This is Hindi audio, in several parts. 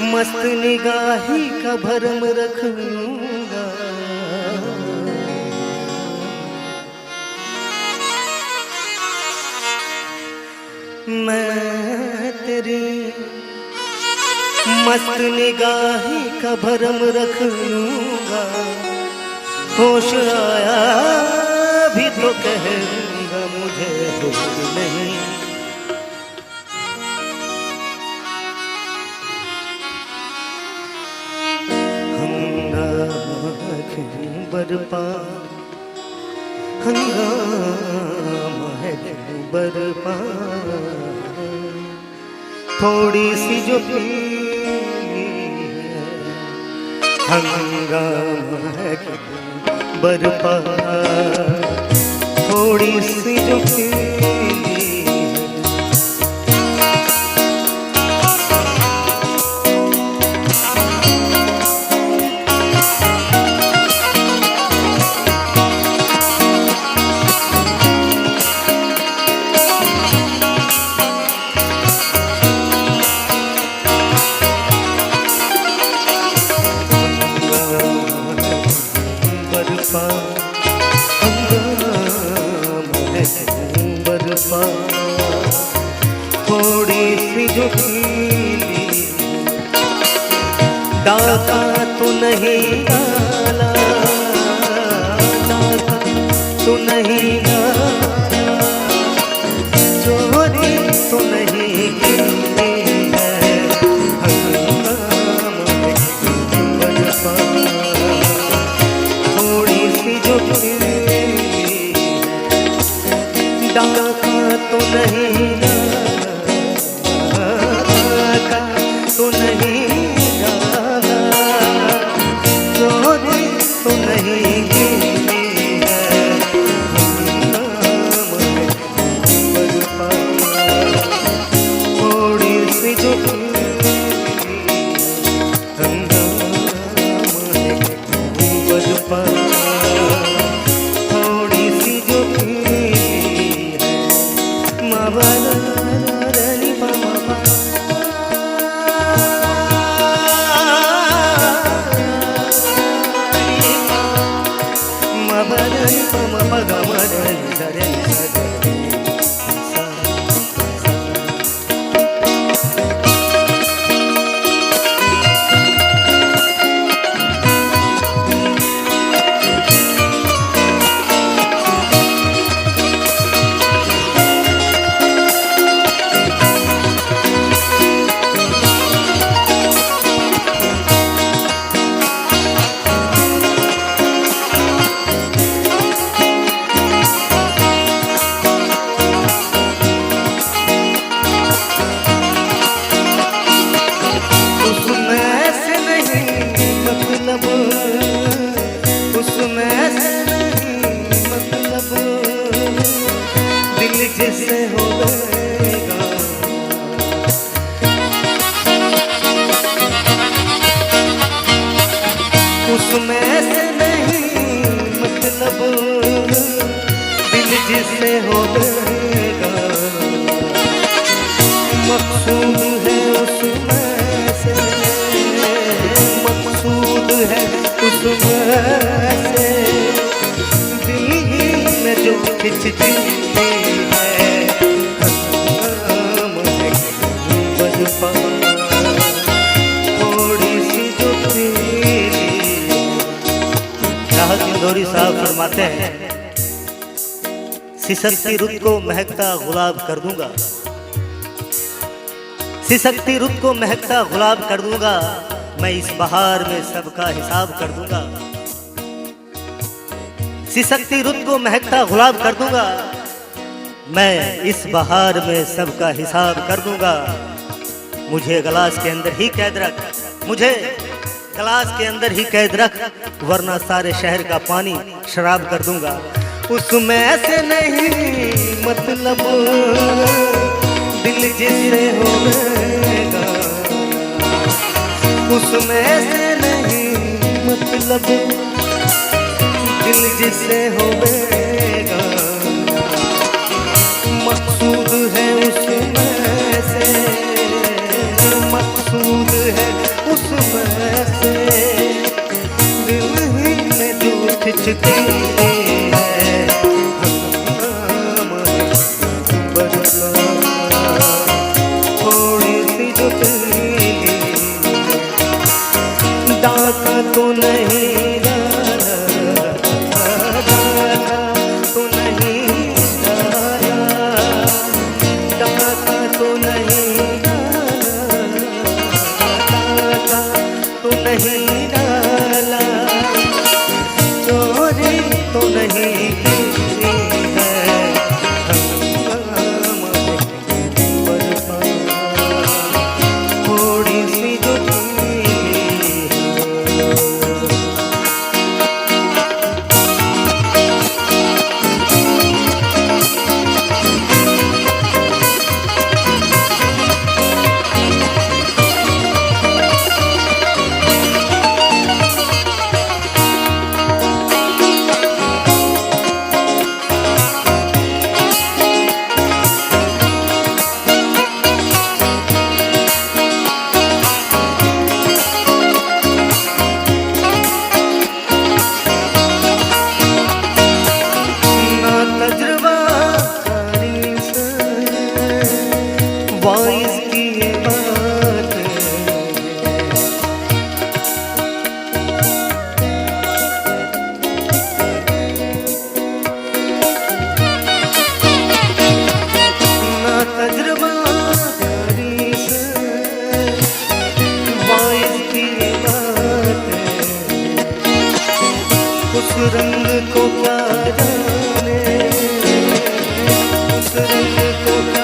मस्त निगाही का भरम रखूंगा, मैं तेरी मस्त निगाही का भरम रख लूंगा। होश आया भी तो कहूंगा मुझे होश नहीं। बरपा हंगामा है बरपा, थोड़ी सी जो हंगामा है बरपा, थोड़ी सी जो थोड़ी सी जो डाका तो नहीं डाला, डाका तो नहीं डाला, चोरी तो नहीं की है, थोड़ी सी जो डाका तो नहीं डाका तो नहीं डाला, चोरी तो नहीं की है, थोड़ी सी जो जिससे हो गएगा, उसमें से नहीं मतलब, दिल जिससे हो गएगा, मकसूद है उसमें से, मकसूद है उसमें से, दिल ही में जो खिंचती इंदौरी साहब फरमाते हैं, सिसकती रुत को महकता गुलाब कर दूंगा, सिसकती रुत को महकता गुलाब कर दूंगा, मैं इस बहार में सबका हिसाब कर दूंगा, सिसकती रुत को महकता गुलाब कर दूंगा, मैं इस बहार में सबका हिसाब कर दूंगा। मुझे गिलास के अंदर ही कैद रख, मुझे गिलास के अंदर ही कैद रख, वरना सारे शहर का पानी शराब कर दूंगा। उसमें से नहीं मतलब दिल जिससे होगा, उसमें से नहीं मतलब दिल जिससे होगा। मकसूद है उसमें से, मकसूद है उसमें से, दिल ही में जो खिंचती है थोड़ी सी जो डाका तो नहीं डाला, डाका तो नहीं डाला, डाका तो नहीं डाला, डाका तो नहीं डाला, चोरी तो नहीं की है, थोड़ी सी जो वाइस की ये बात ना तजुर्बा तारीफ, वाइस की ये बात उस रंग को क्या जाने, उस रंग को क्या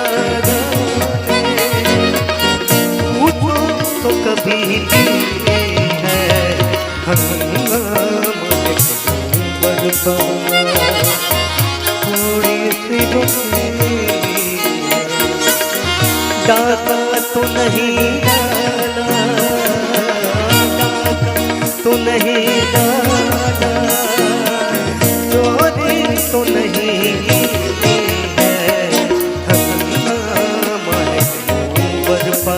तो कभी है बरपा थोड़ी सी डाका तो नहीं डाला, डाका तो नहीं डाला, चोरी तो नहीं है बरपा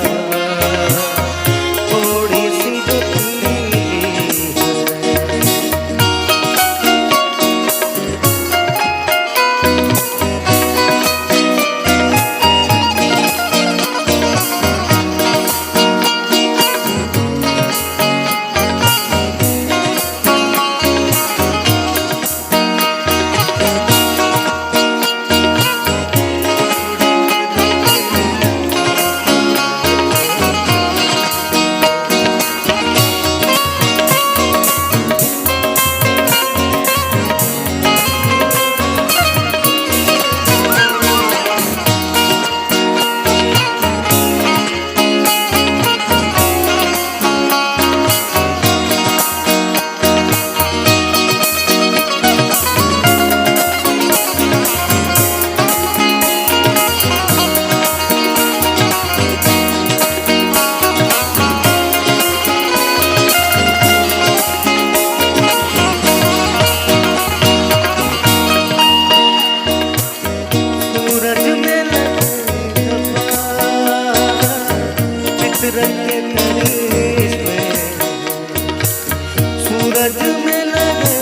सूरज में लगे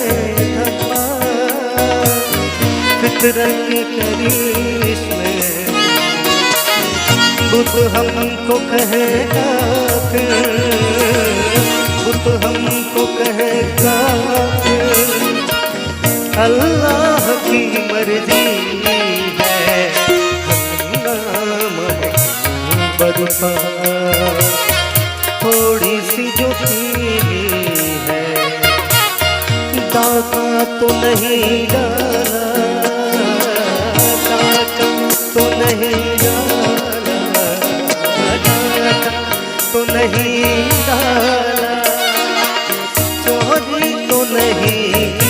धब्बा, फितरत के करिश्मे, बुत हमको कहेगा फिर, बुत हमको कहेगा फिर, अल्लाह की मर्जी है बरपा थोड़ी सी जो पीली है, डाका तो नहीं डाला, डाका नहीं डाला, तो नहीं डाला, चोरी तो नहीं